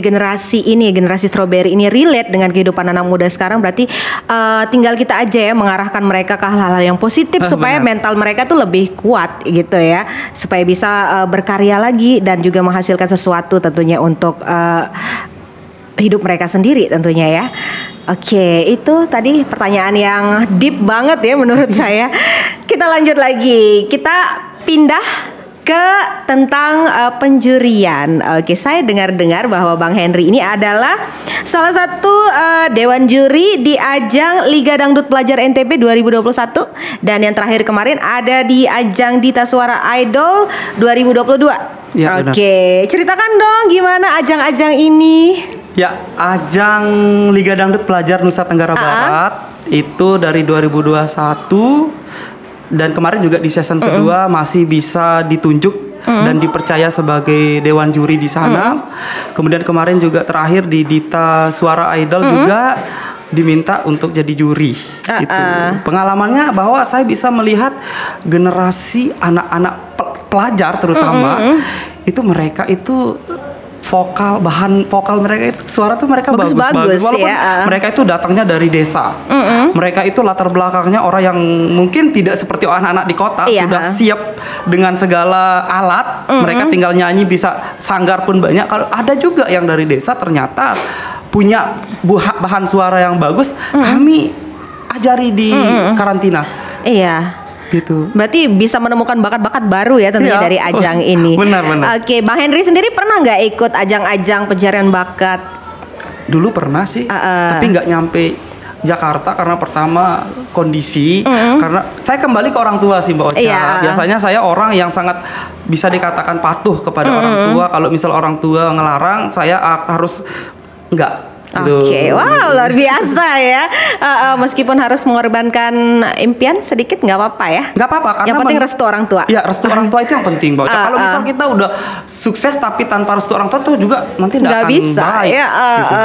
generasi strawberry ini relate dengan kehidupan anak muda sekarang, berarti tinggal kita aja ya mengarahkan mereka ke hal-hal yang positif supaya mental mereka tuh lebih kuat gitu ya, supaya bisa berkarya lagi dan juga menghasilkan sesuatu tentunya untuk hidup mereka sendiri tentunya ya. Oke, itu tadi pertanyaan yang deep banget ya menurut saya. Kita lanjut lagi, kita pindah ke tentang penjurian. Oke, saya dengar-dengar bahwa Bang Henry ini adalah salah satu dewan juri di ajang Liga Dangdut Pelajar NTB 2021, dan yang terakhir kemarin ada di ajang Dita Suara Idol 2022. Ya, oke, ceritakan dong gimana ajang-ajang ini. Ya, ajang Liga Dangdut Pelajar Nusa Tenggara Barat itu dari 2021, dan kemarin juga di season kedua masih bisa ditunjuk dan dipercaya sebagai dewan juri di sana. Kemudian kemarin juga terakhir di Dita Suara Idol juga diminta untuk jadi juri. Itu pengalamannya bahwa saya bisa melihat generasi anak-anak pelajar terutama itu mereka itu bahan vokal mereka itu, suara tuh mereka bagus-bagus walaupun ya. Mereka itu datangnya dari desa. Mereka itu latar belakangnya orang yang mungkin tidak seperti anak-anak di kota, sudah siap dengan segala alat. Mereka tinggal nyanyi, bisa sanggar pun banyak. Kalau ada juga yang dari desa ternyata punya bahan suara yang bagus, kami ajari di karantina. Iya. Gitu. Berarti bisa menemukan bakat-bakat baru ya tentunya dari ajang ini. Benar. Oke, Bang Henry sendiri pernah nggak ikut ajang-ajang pencarian bakat? Dulu pernah sih, tapi nggak nyampe Jakarta karena pertama kondisi. Karena saya kembali ke orang tua sih Mbak Ocha. Biasanya saya orang yang sangat bisa dikatakan patuh kepada orang tua. Kalau misal orang tua ngelarang, saya harus nggak. Oke, wow, luar biasa ya. Meskipun harus mengorbankan impian sedikit, nggak apa-apa ya. Nggak apa-apa, karena yang penting restu orang tua. Iya, restu orang tua itu yang penting, Mbak. Kalau misal kita udah sukses tapi tanpa restu orang tua tuh juga nanti nggak akan bisa, baik. Ya, gitu.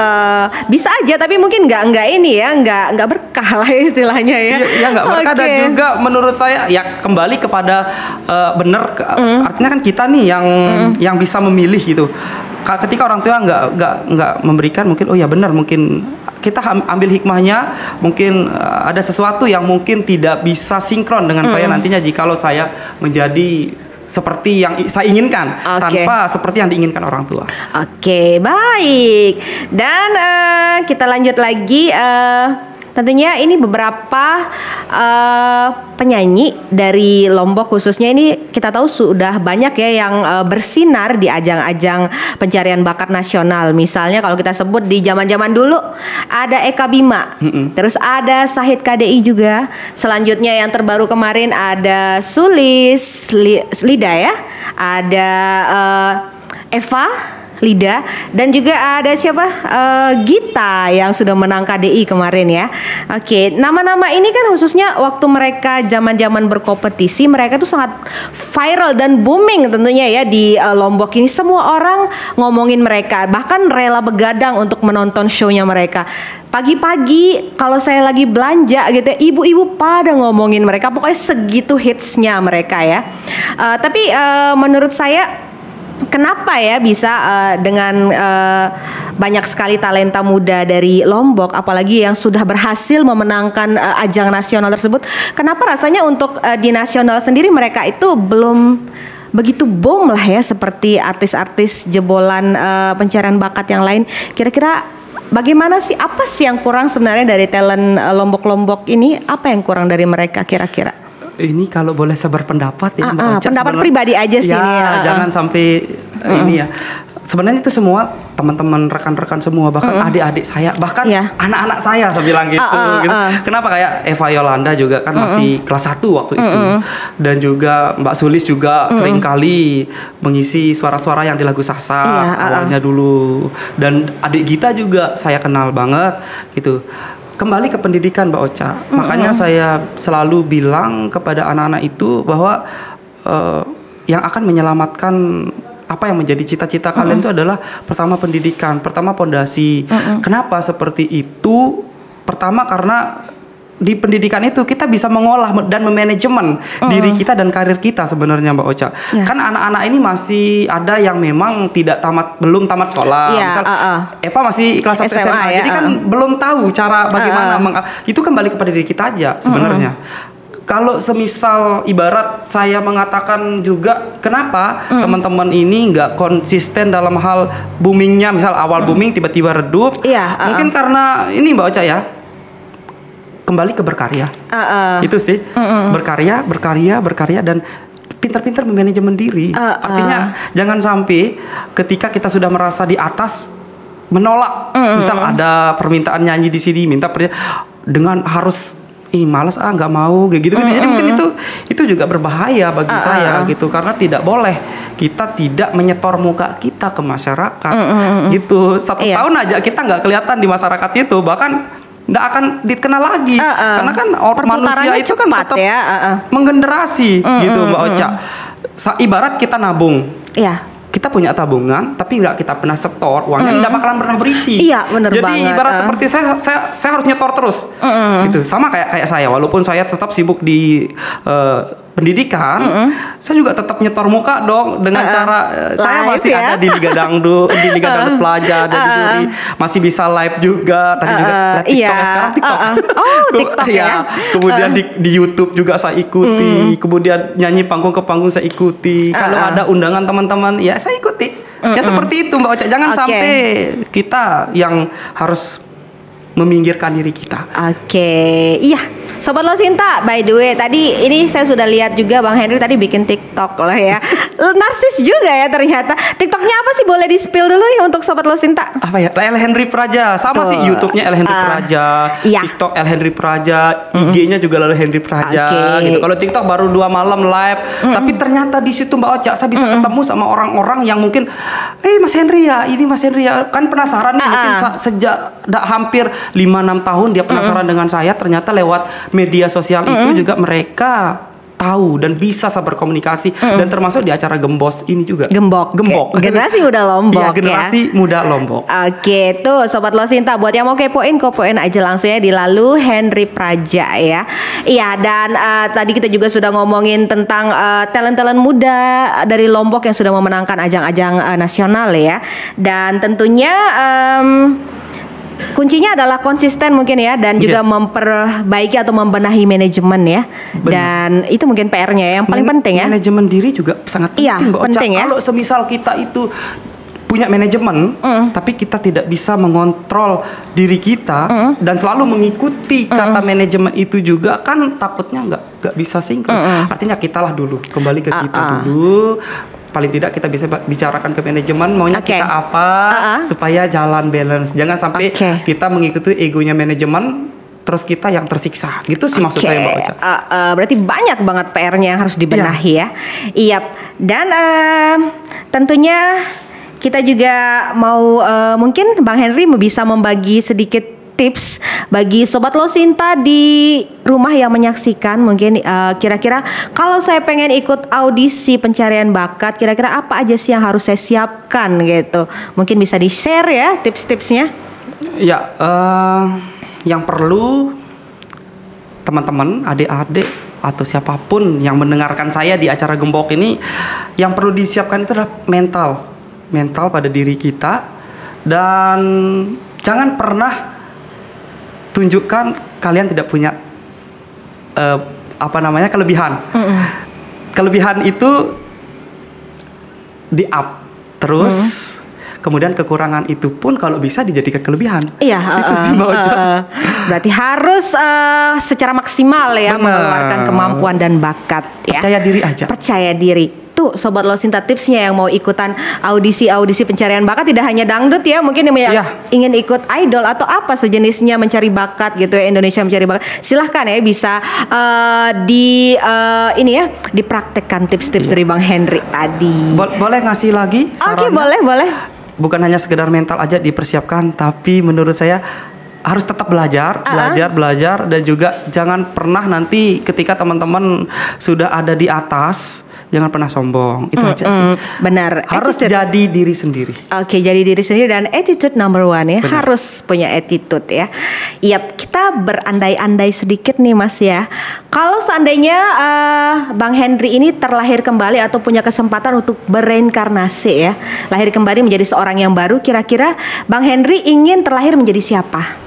Bisa aja, tapi mungkin nggak ini ya, nggak berkah lah istilahnya ya. Iya, nggak berkah. Dan juga menurut saya ya kembali kepada benar. Artinya kan kita nih yang bisa memilih gitu. Ketika orang tua nggak memberikan, mungkin oh ya benar, mungkin kita ambil hikmahnya, mungkin ada sesuatu yang mungkin tidak bisa sinkron dengan saya nantinya jikalau saya menjadi seperti yang saya inginkan tanpa seperti yang diinginkan orang tua. Oke, baik. Dan kita lanjut lagi. Tentunya ini beberapa penyanyi dari Lombok khususnya ini kita tahu sudah banyak ya yang bersinar di ajang-ajang pencarian bakat nasional. Misalnya kalau kita sebut di zaman-zaman dulu ada Eka Bima, terus ada Sahid KDI juga. Selanjutnya yang terbaru kemarin ada Sulis Lida ya, ada Eva Lida, dan juga ada siapa? Gita yang sudah menang KDI kemarin ya. Oke, nama-nama ini kan khususnya waktu mereka zaman-zaman berkompetisi, mereka tuh sangat viral dan booming tentunya ya di Lombok ini. Semua orang ngomongin mereka, bahkan rela begadang untuk menonton show-nya mereka. Pagi-pagi kalau saya lagi belanja gitu ya, ibu-ibu pada ngomongin mereka, pokoknya segitu hitsnya mereka ya. Tapi menurut saya kenapa ya bisa dengan banyak sekali talenta muda dari Lombok, apalagi yang sudah berhasil memenangkan ajang nasional tersebut, kenapa rasanya untuk di nasional sendiri mereka itu belum begitu boom lah ya seperti artis-artis jebolan pencarian bakat yang lain? Kira-kira bagaimana sih, apa sih yang kurang sebenarnya dari talent Lombok-Lombok ini? Apa yang kurang dari mereka kira-kira? Ini kalau boleh saya berpendapat ya, Mbak Ocha, pendapat pribadi aja sih ya, ini ya. Jangan sampai ini ya. Sebenarnya itu semua teman-teman, rekan-rekan semua, bahkan adik-adik saya, bahkan anak-anak saya bilang gitu. Kenapa kayak Eva Yolanda juga kan masih kelas 1 waktu itu. Dan juga Mbak Sulis juga sering kali mengisi suara-suara yang di lagu Sasa awalnya dulu. Dan adik Gita juga saya kenal banget gitu. Kembali ke pendidikan Mbak Ocha. Makanya saya selalu bilang kepada anak-anak itu bahwa yang akan menyelamatkan apa yang menjadi cita-cita kalian itu adalah pertama pendidikan, pertama pondasi. Kenapa seperti itu? Pertama karena di pendidikan itu kita bisa mengolah dan memanajemen diri kita dan karir kita sebenarnya Mbak Ocha. Kan anak-anak ini masih ada yang memang belum tamat sekolah. Misal Eva masih kelas 1 SMA. Jadi kan belum tahu cara bagaimana itu kembali kepada diri kita aja sebenarnya. Kalau semisal ibarat saya mengatakan juga kenapa teman-teman ini nggak konsisten dalam hal boomingnya, misal awal booming tiba-tiba redup, mungkin karena ini Mbak Ocha ya, kembali ke berkarya. Itu sih, berkarya dan pintar-pintar memanajemen diri. Artinya jangan sampai ketika kita sudah merasa di atas menolak, misal ada permintaan nyanyi di sini, dengan harus malas nggak mau kayak gitu. Jadi mungkin itu juga berbahaya bagi saya gitu, karena tidak boleh kita tidak menyetor muka kita ke masyarakat gitu. 1 tahun aja kita nggak kelihatan di masyarakat itu, bahkan nggak akan dikenal lagi karena kan manusia itu kan tetap menggenerasi gitu Mbak Ocha. Ibarat kita nabung. Kita punya tabungan tapi nggak kita pernah setor, uangnya nggak bakalan pernah berisi. Bener jadi banget. Ibarat seperti saya harus nyetor terus gitu, sama kayak saya, walaupun saya tetap sibuk di pendidikan, saya juga tetap nyetor muka dong dengan cara saya masih ada di Liga Dangdut, di Liga Dangdut Pelajar, jadi juri, masih bisa live juga. Tadi juga TikTok, sekarang TikTok. TikTok ya. Kemudian di YouTube juga saya ikuti, kemudian nyanyi panggung ke panggung saya ikuti. Kalau ada undangan teman-teman, ya saya ikuti. Ya seperti itu Mbak Ocha. Jangan sampai kita yang harus meminggirkan diri kita. Iya. Sobat Losinta, by the way, tadi ini saya sudah lihat juga Bang Henry tadi bikin TikTok lah ya. Narsis juga ya ternyata. TikToknya apa sih, boleh di-spill dulu ya untuk Sobat Losinta? Apa ya? El Henry Praja. Sama sih YouTube-nya El Henry Praja, TikTok El Henry Praja, IG-nya juga lalu Henry Praja gitu. Kalau TikTok baru 2 malam live, tapi ternyata di situ Mbak Ocha saya bisa ketemu sama orang-orang yang mungkin Mas Henry ya, ini Mas Henry ya. Kan penasaran nih, mungkin sejak hampir 5-6 tahun dia penasaran dengan saya, ternyata lewat media sosial itu juga mereka tahu dan bisa berkomunikasi, dan termasuk di acara Gembos ini juga. Gembok. Generasi muda Lombok. Iya, generasi muda Lombok. Oke, tuh Sobat Losinta, buat yang mau kepoin aja langsungnya di lalu Henry Praja ya. Iya, dan tadi kita juga sudah ngomongin tentang talent-talent muda dari Lombok yang sudah memenangkan ajang-ajang nasional ya. Dan tentunya kuncinya adalah konsisten mungkin ya, dan juga memperbaiki atau membenahi manajemen ya. Benar. Dan itu mungkin PR-nya yang paling penting ya. Manajemen diri juga sangat penting, Mbak Ocha. Ya? Kalau semisal kita itu punya manajemen, tapi kita tidak bisa mengontrol diri kita dan selalu mengikuti kata manajemen itu juga, kan takutnya nggak bisa sinkron. Artinya kitalah dulu, kembali ke kita dulu. Paling tidak kita bisa bicarakan ke manajemen maunya kita apa, supaya jalan balance. Jangan sampai kita mengikuti egonya manajemen terus kita yang tersiksa. Gitu sih maksud saya Mbak Ocha. Berarti banyak banget PR-nya yang harus dibenahi ya. Iya. Dan tentunya kita juga mau mungkin Bang Henry bisa membagi sedikit tips bagi Sobat Losinta di rumah yang menyaksikan. Mungkin kira-kira kalau saya pengen ikut audisi pencarian bakat, kira-kira apa aja sih yang harus saya siapkan gitu. Mungkin bisa di-share ya tips-tipsnya. Ya, yang perlu teman-teman, adik-adik atau siapapun yang mendengarkan saya di acara Gembok ini, yang perlu disiapkan itu adalah mental pada diri kita. Dan jangan pernah tunjukkan kalian tidak punya kelebihan. Kelebihan itu di up terus, kemudian kekurangan itu pun kalau bisa dijadikan kelebihan. Iya, itu sih berarti harus secara maksimal ya mengeluarkan kemampuan dan bakat ya. Percaya diri aja. Percaya diri. Tuh Sobat Losinta, tipsnya yang mau ikutan audisi pencarian bakat, tidak hanya dangdut ya, mungkin yang ingin ikut idol atau apa sejenisnya mencari bakat gitu ya, Indonesia mencari bakat, silahkan ya bisa dipraktekkan tips-tips dari Bang Henry tadi. Boleh ngasih lagi sarannya? Oke, boleh. Bukan hanya sekedar mental aja dipersiapkan, tapi menurut saya harus tetap belajar, dan juga jangan pernah nanti ketika teman-teman sudah ada di atas jangan pernah sombong. Itu aja sih. Benar. Harus attitude. Jadi diri sendiri. Oke, jadi diri sendiri dan attitude number one ya. Benar. Harus punya attitude ya. Yap, kita berandai-andai sedikit nih Mas ya. Kalau seandainya Bang Henry ini terlahir kembali atau punya kesempatan untuk bereinkarnasi ya, lahir kembali menjadi seorang yang baru, kira-kira Bang Henry ingin terlahir menjadi siapa?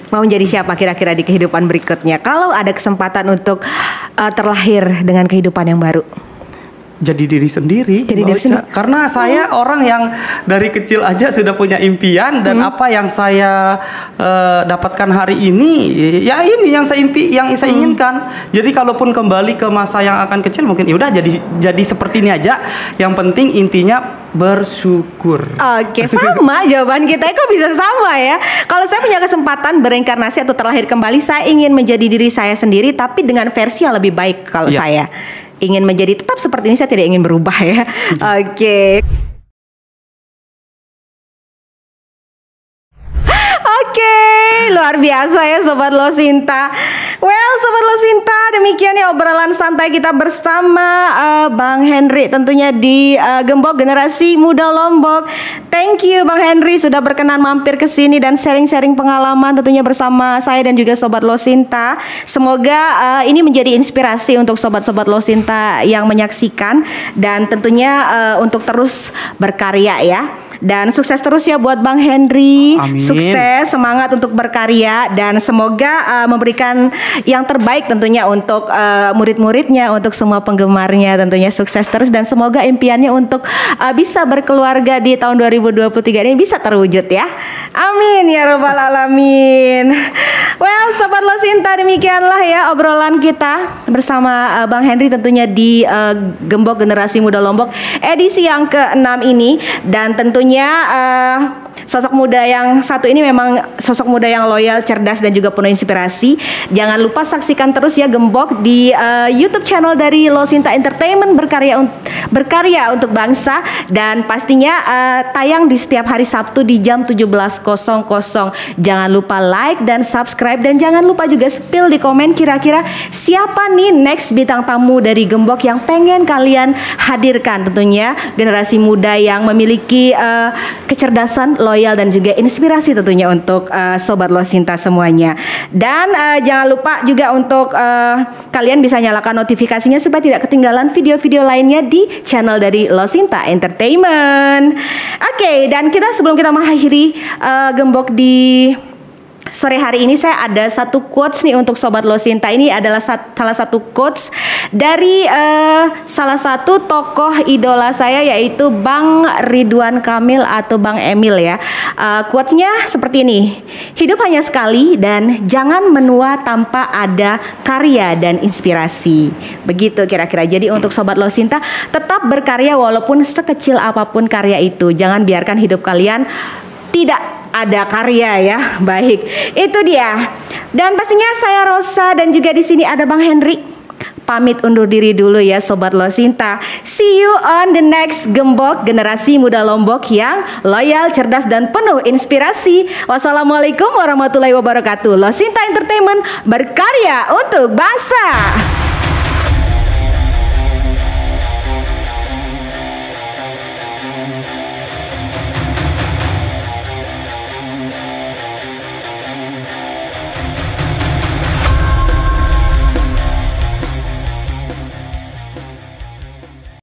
Mau menjadi siapa kira-kira di kehidupan berikutnya kalau ada kesempatan untuk terlahir dengan kehidupan yang baru? Jadi diri sendiri. Jadi diri sendiri. Karena saya orang yang dari kecil aja sudah punya impian dan apa yang saya dapatkan hari ini, ya ini yang saya inginkan. Jadi kalaupun kembali ke masa yang akan kecil, mungkin ya udah jadi seperti ini aja. Yang penting intinya bersyukur. Oke, sama jawaban kita. Kok bisa sama ya? Kalau saya punya kesempatan bereinkarnasi atau terlahir kembali, saya ingin menjadi diri saya sendiri, tapi dengan versi yang lebih baik. Kalau saya ingin menjadi tetap seperti ini, saya tidak ingin berubah ya. Oke. Oke, luar biasa ya Sobat Losinta. Well, Sobat Losinta, demikian ya obrolan santai kita bersama Bang Henry tentunya di Gembok Generasi Muda Lombok. Thank you Bang Henry sudah berkenan mampir ke sini dan sharing-sharing pengalaman tentunya bersama saya dan juga Sobat Losinta. Semoga ini menjadi inspirasi untuk sobat-sobat Losinta yang menyaksikan dan tentunya untuk terus berkarya ya. Dan sukses terus ya buat Bang Henry. Amin. Sukses, semangat untuk berkarya dan semoga memberikan yang terbaik tentunya untuk murid-muridnya, untuk semua penggemarnya tentunya sukses terus dan semoga impiannya untuk bisa berkeluarga di tahun 2023 ini bisa terwujud ya. Amin ya rabbal alamin. Well, Sobat Losinta, demikianlah ya obrolan kita bersama Bang Henry tentunya di Gembok Generasi Muda Lombok edisi yang ke-6 ini dan tentunya sosok muda yang satu ini memang sosok muda yang loyal, cerdas dan juga penuh inspirasi. Jangan lupa saksikan terus ya Gembok di YouTube channel dari Losinta Entertainment, berkarya untuk bangsa dan pastinya tayang di setiap hari Sabtu di jam 17.00. Jangan lupa like dan subscribe dan jangan lupa juga spill di komen kira-kira siapa nih next bintang tamu dari Gembok yang pengen kalian hadirkan, tentunya generasi muda yang memiliki kecerdasan, loyal dan juga inspirasi tentunya untuk Sobat Losinta semuanya. Dan jangan lupa juga untuk kalian bisa nyalakan notifikasinya supaya tidak ketinggalan video-video lainnya di channel dari Losinta Entertainment. Oke, dan sebelum kita mengakhiri Gembok di sore hari ini, saya ada satu quotes nih untuk Sobat Losinta. Ini adalah salah satu quotes dari salah satu tokoh idola saya yaitu Bang Ridwan Kamil atau Bang Emil ya. Quotesnya seperti ini: hidup hanya sekali dan jangan menua tanpa ada karya dan inspirasi. Begitu kira-kira. Jadi untuk Sobat Losinta tetap berkarya walaupun sekecil apapun karya itu. Jangan biarkan hidup kalian tidak ada karya ya. Baik, itu dia. Dan pastinya saya Rosa dan juga di sini ada Bang Henry. Pamit undur diri dulu ya Sobat Losinta. See you on the next Gembok Generasi Muda Lombok yang loyal, cerdas dan penuh inspirasi. Wassalamualaikum warahmatullahi wabarakatuh. Losinta Entertainment, berkarya untuk bangsa.